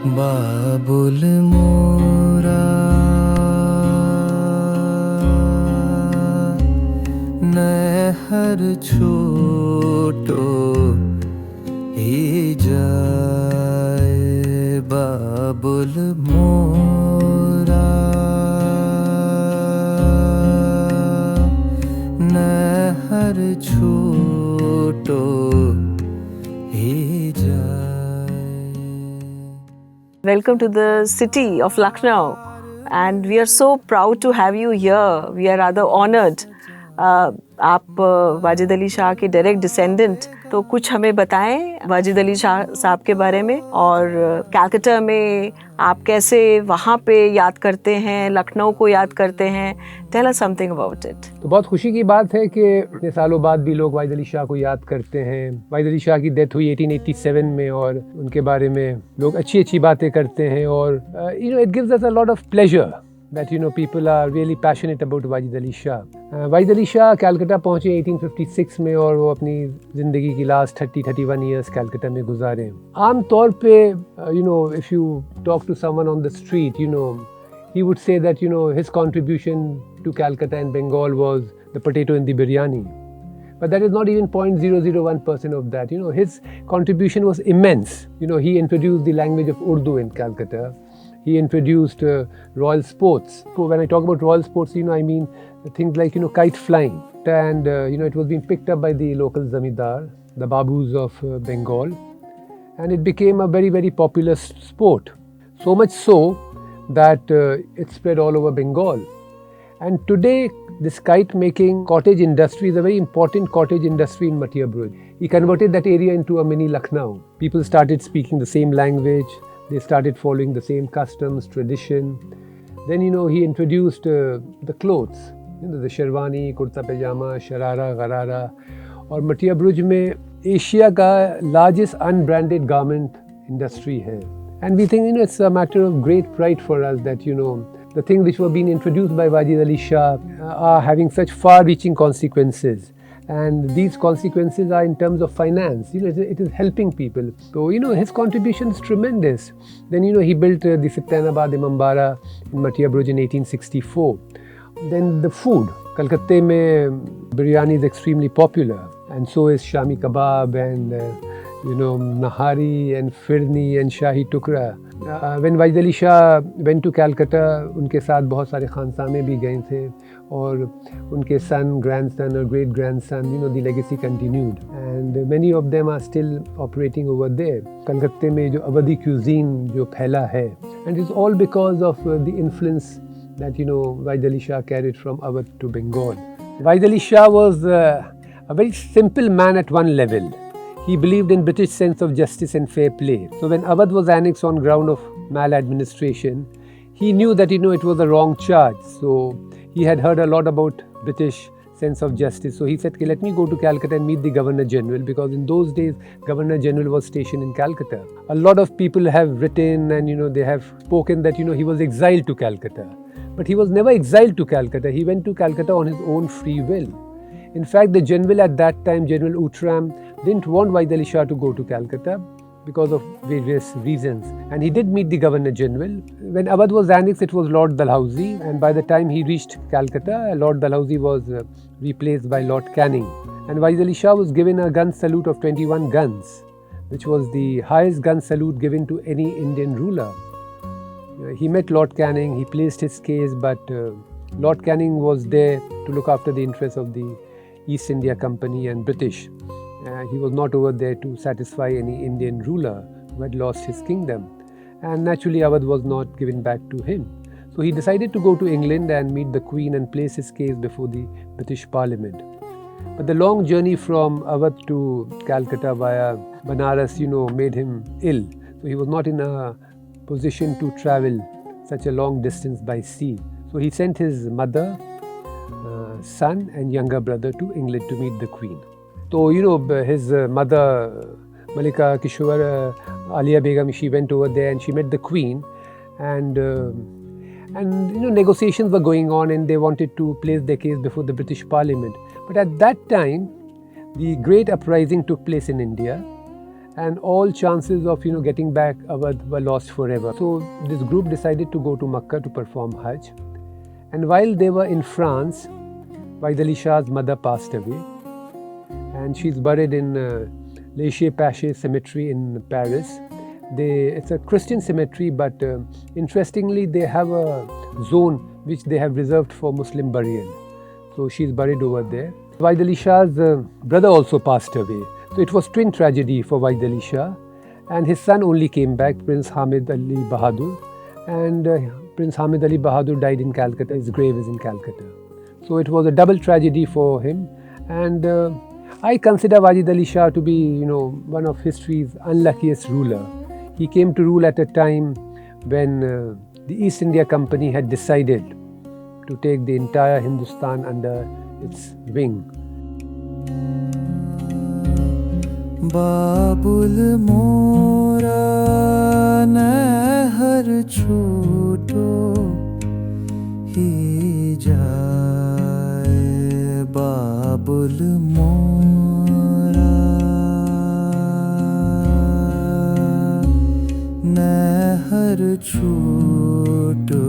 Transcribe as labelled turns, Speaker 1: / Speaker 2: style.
Speaker 1: बाबुल मोरा नहर छोटो ही जाए बाबुल मोरा नहर छोटो ही जाए.
Speaker 2: Welcome to the city of Lucknow, and we are so proud to have you here. We are rather honored. आप वाजिद अली शाह के डायरेक्ट डिसेंडेंट, तो कुछ हमें बताएं वाजिद अली शाह साहब के बारे में, और कलकत्ता में आप कैसे वहाँ पे याद करते हैं, लखनऊ को याद करते हैं. Tell us something about it.
Speaker 3: तो बहुत खुशी की बात है कि इतने सालों बाद भी लोग वाजिद अली शाह को याद करते हैं. वाजिद अली शाह की डेथ हुई 1887 में और उनके बारे में लोग अच्छी अच्छी बातें करते हैं, और it gives us a lot of pleasure that people are really passionate about Wajid Ali Shah. Wajid Ali Shah Calcutta पहुँचे 1856 में, और वो अपनी ज़िंदगी की लास्ट 30-31 years कलकत्ता में गुजारे. आम तौर पे if you talk to someone on the street, he would say that his contribution to Calcutta and Bengal was the potato in the biryani. But that is not even 0.001% of that. His contribution was immense. He introduced the language of Urdu in Calcutta. He introduced royal sports. So when I talk about royal sports, I mean things like kite-flying, and it was being picked up by the local zamindar, the babus of Bengal, and it became a very, very popular sport. So much so that it spread all over Bengal. And today, this kite-making cottage industry is a very important cottage industry in Metiabruz. He converted that area into a mini Lucknow. People started speaking the same language. They started following the same customs, tradition. Then, he introduced the clothes, the sherwani, kurta, pajama, sharara, gharara. और मटियाब्रुज में Asia का largest unbranded garment industry है. And we think, it's a matter of great pride for us that, the things which were being introduced by Wajid Ali Shah are having such far-reaching consequences. And these consequences are in terms of finance. It is helping people. So, his contribution is tremendous. Then, he built the Sibtainabad Imambara in Metiabruz in 1864. Then the food. Kolkata mein Biryani is extremely popular. And so is Shami Kebab and, Nihari and Firni and Shahi Tukra. When Wajid Ali Shah went to Calcutta, उनके साथ बहुत सारे खानसामे भी गए थे, और उनके son, grandson or great grandson, the legacy continued, and many of them are still operating over there. कलकत्ते में जो अवधी cuisine जो फैला है, and it's all because of the influence that Wajid Ali Shah carried from Awadh to Bengal. Wajid Ali Shah was a very simple man at one level. He believed in British sense of justice and fair play. So when Awadh was annexed on ground of maladministration, he knew that it was a wrong charge. So he had heard a lot about British sense of justice. So he said, okay, let me go to Calcutta and meet the Governor General, because in those days Governor General was stationed in Calcutta. A lot of people have written and they have spoken that he was exiled to Calcutta. But he was never exiled to Calcutta. He went to Calcutta on his own free will. In fact, the general at that time, General Outram, didn't want Wajid Ali Shah to go to Calcutta because of various reasons. And he did meet the Governor General. When Awadh was annexed, it was Lord Dalhousie. And by the time he reached Calcutta, Lord Dalhousie was replaced by Lord Canning. And Wajid Ali Shah was given a gun salute of 21 guns, which was the highest gun salute given to any Indian ruler. He met Lord Canning, he placed his case, but Lord Canning was there to look after the interests of the East India Company and British. He was not over there to satisfy any Indian ruler who had lost his kingdom. And naturally, Awadh was not given back to him. So he decided to go to England and meet the Queen and place his case before the British Parliament. But the long journey from Awadh to Calcutta via Banaras, made him ill. So he was not in a position to travel such a long distance by sea. So he sent his mother, son and younger brother to England to meet the Queen. So, his mother, Malika Kishwar Alia Begum, she went over there and she met the Queen, and negotiations were going on, and they wanted to place their case before the British Parliament. But at that time, the great uprising took place in India, and all chances of getting back Awadh were lost forever. So this group decided to go to Makkah to perform Hajj, and while they were in France, Wajid Ali Shah's mother passed away, and she's buried in Lachaise-Pache Cemetery in Paris. It's a Christian cemetery, but interestingly, they have a zone which they have reserved for Muslim burial. So she's buried over there. Wajid Ali Shah's brother also passed away. So it was twin tragedy for Wajid Ali Shah, and his son only came back, Prince Hamid Ali Bahadur, and Prince Hamid Ali Bahadur died in Calcutta. His grave is in Calcutta. So it was a double tragedy for him, and I consider Wajid Ali Shah to be, one of history's unluckiest ruler. He came to rule at a time when the East India Company had decided to take the entire Hindustan under its wing.
Speaker 1: Babul mora nehar chhoto hi jaye, Babul mora nehar chhoto